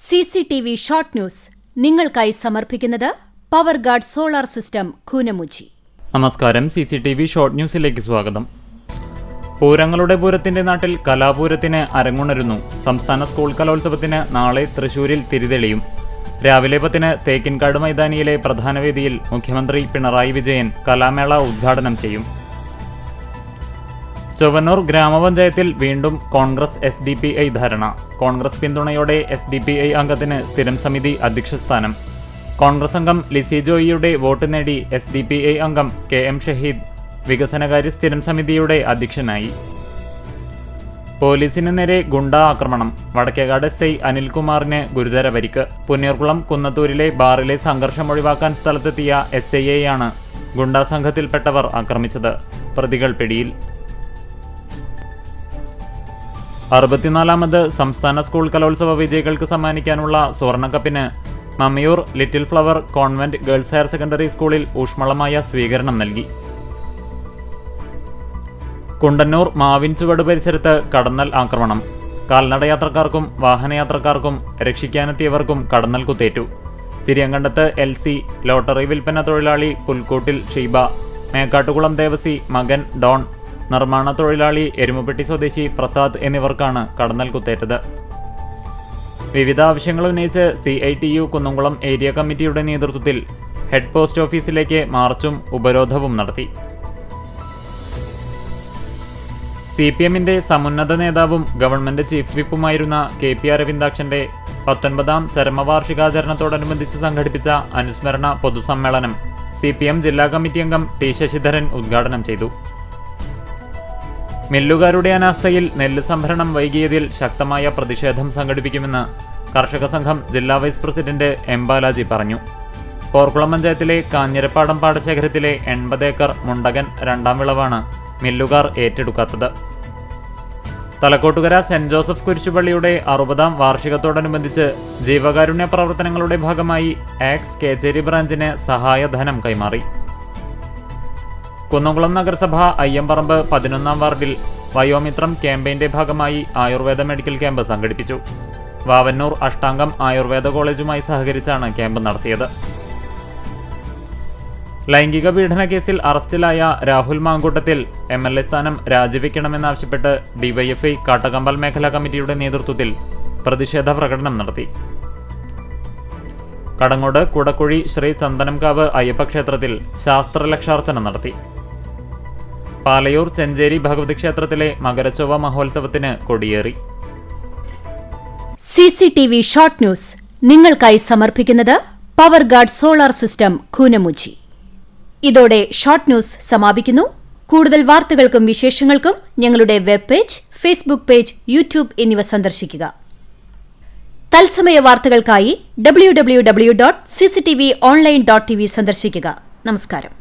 CCTV short news നിങ്ങൾക്കായി സമർപ്പിക്കുന്നത് power guard solar system Koonamuchi. നമസ്കാരം. CCTV ഷോർട്ട് ന്യൂസിലേക്ക് സ്വാഗതം. പൂരങ്ങളുടെ പൂരത്തിന്റെ നാട്ടിൽ കലാപൂരത്തിന് അരങ്ങുണരുന്നു. സംസ്ഥാന സ്കൂൾ കലോത്സവത്തിന് നാളെ തൃശൂരിൽ തിരിതെളിയും. രാവിലെ 10 തേക്കിൻകാട് മൈതാനിയിലെ പ്രധാന വേദിയിൽ മുഖ്യമന്ത്രി പിണറായി വിജയൻ കലാമേള ഉദ്ഘാടനം ചെയ്യും. ചൊവ്വന്നൂർ ഗ്രാമപഞ്ചായത്തിൽ വീണ്ടും കോൺഗ്രസ് SDPI ധാരണ. കോൺഗ്രസ് പിന്തുണയോടെ SDPI അംഗത്തിന് സ്ഥിരം സമിതി അധ്യക്ഷ സ്ഥാനം. കോൺഗ്രസ് അംഗം ലിസി ജോയിയുടെ വോട്ട് നേടി SDPI അംഗം KM ഷഹീദ് വികസനകാര്യ സ്ഥിരം സമിതിയുടെ അധ്യക്ഷനായി. പോലീസിന് നേരെ ഗുണ്ടാ ആക്രമണം. വടക്കേകാട് SI അനിൽകുമാറിന് ഗുരുതര പരിക്ക്. പുന്നീർകുളം കുന്നത്തൂരിലെ ബാറിലെ സംഘർഷം ഒഴിവാക്കാൻ സ്ഥലത്തെത്തിയ SIയെയാണ് ഗുണ്ടാ സംഘത്തിൽപ്പെട്ടവർ ആക്രമിച്ചത്. പ്രതികൾ പിടിയിൽ. 64ാമത് സംസ്ഥാന സ്കൂൾ കലോത്സവ വിജയികൾക്ക് സമ്മാനിക്കാനുള്ള സ്വർണ്ണക്കപ്പിന് Mammiyoor little flower convent girls higher secondary സ്കൂളിൽ ഊഷ്മളമായ സ്വീകരണം നൽകി. കുണ്ടന്നൂർ മാവിൻചുവട് പരിസരത്ത് കടന്നൽ ആക്രമണം. കാൽനടയാത്രക്കാർക്കും വാഹനയാത്രക്കാർക്കും രക്ഷിക്കാനെത്തിയവർക്കും കടന്നൽ കുത്തേറ്റു. ചിരിയങ്കണ്ടത്ത് LC ലോട്ടറി വിൽപ്പന തൊഴിലാളി പുൽക്കൂട്ടിൽ ഷീബ, മേക്കാട്ടുകുളം ദേവസി മകൻ ഡോൺ, നിർമ്മാണ തൊഴിലാളി എരുമപ്പെട്ടി സ്വദേശി പ്രസാദ് എന്നിവർക്കാണ് കടന്നൽ കുത്തേറ്റത്. വിവിധ ആവശ്യങ്ങൾ ഉന്നയിച്ച് CITU കുന്നംകുളം ഏരിയ കമ്മിറ്റിയുടെ നേതൃത്വത്തിൽ ഹെഡ് പോസ്റ്റ് ഓഫീസിലേക്ക് മാർച്ചും ഉപരോധവും നടത്തി. CPMന്റെ സമുന്നത നേതാവും ഗവൺമെന്റ് ചീഫ് വിപ്പുമായിരുന്ന KP അരവിന്ദാക്ഷന്റെ 19ാം ചരമവാർഷികാചരണത്തോടനുബന്ധിച്ച് സംഘടിപ്പിച്ച അനുസ്മരണ പൊതുസമ്മേളനം CPM ജില്ലാ കമ്മിറ്റി അംഗം T ശശിധരൻ ഉദ്ഘാടനം ചെയ്തു. മില്ലുകാരുടെ അനാസ്ഥയിൽ നെല്ല് സംഭരണം വൈകിയതിൽ ശക്തമായ പ്രതിഷേധം സംഘടിപ്പിക്കുമെന്ന് കർഷക സംഘം ജില്ലാ വൈസ് പ്രസിഡന്റ് M ബാലാജി പറഞ്ഞു. പോർക്കുളം പഞ്ചായത്തിലെ കാഞ്ഞിരപ്പാടം പാടശേഖരത്തിലെ 80 ഏക്കർ മുണ്ടകൻ 2ാം വിളവാണ് മില്ലുകാർ ഏറ്റെടുക്കാത്തത്. തലക്കോട്ടുകര സെന്റ് ജോസഫ് കുരിശുപള്ളിയുടെ 60ാം വാർഷികത്തോടനുബന്ധിച്ച് ജീവകാരുണ്യ പ്രവർത്തനങ്ങളുടെ ഭാഗമായി ആക്സ് കേച്ചേരി ബ്രാഞ്ചിന് സഹായധനം കൈമാറി. കുന്നംകുളം നഗരസഭ അയ്യമ്പറമ്പ് 11ാം വാർഡിൽ വയോമിത്രം ക്യാമ്പയിന്റെ ഭാഗമായി ആയുർവേദ മെഡിക്കൽ ക്യാമ്പ് സംഘടിപ്പിച്ചു. വാവന്നൂർ അഷ്ടാംഗം ആയുർവേദ കോളേജുമായി സഹകരിച്ചാണ് ക്യാമ്പ് നടത്തിയത്. ലൈംഗിക പീഡന കേസിൽ അറസ്റ്റിലായ രാഹുൽ മാങ്കൂട്ടത്തിൽ MLA സ്ഥാനം രാജിവെക്കണമെന്നാവശ്യപ്പെട്ട് DYFI കാട്ടകമ്പൽ മേഖലാ കമ്മിറ്റിയുടെ നേതൃത്വത്തിൽ പ്രതിഷേധ പ്രകടനം നടത്തി. കടങ്ങോട് കുടക്കുഴി ശ്രീ ചന്ദനംകാവ് അയ്യപ്പ ക്ഷേത്രത്തിൽ ശാസ്ത്രലക്ഷാർച്ചന നടത്തി. പാലയൂർ ചെഞ്ചേരി ഭഗവതി ക്ഷേത്രത്തിലെ മകരച്ചൊവ്വ മഹോത്സവത്തിന് കൊടിയേറി. CCTV ഷോർട്ട് ന്യൂസ് നിങ്ങൾക്കായി സമർപ്പിക്കുന്നത് power guard solar system Koonamuchi. ഇതോടെ ഷോർട്ട് ന്യൂസ് സമാപിക്കുന്നു. കൂടുതൽ വാർത്തകൾക്കും വിശേഷങ്ങൾക്കും ഞങ്ങളുടെ web page, Facebook page, YouTube എന്നിവ സന്ദർശിക്കുക. തത്സമയ വാർത്തകൾക്കായി www.cctv online.tv സന്ദർശിക്കുക. നമസ്കാരം.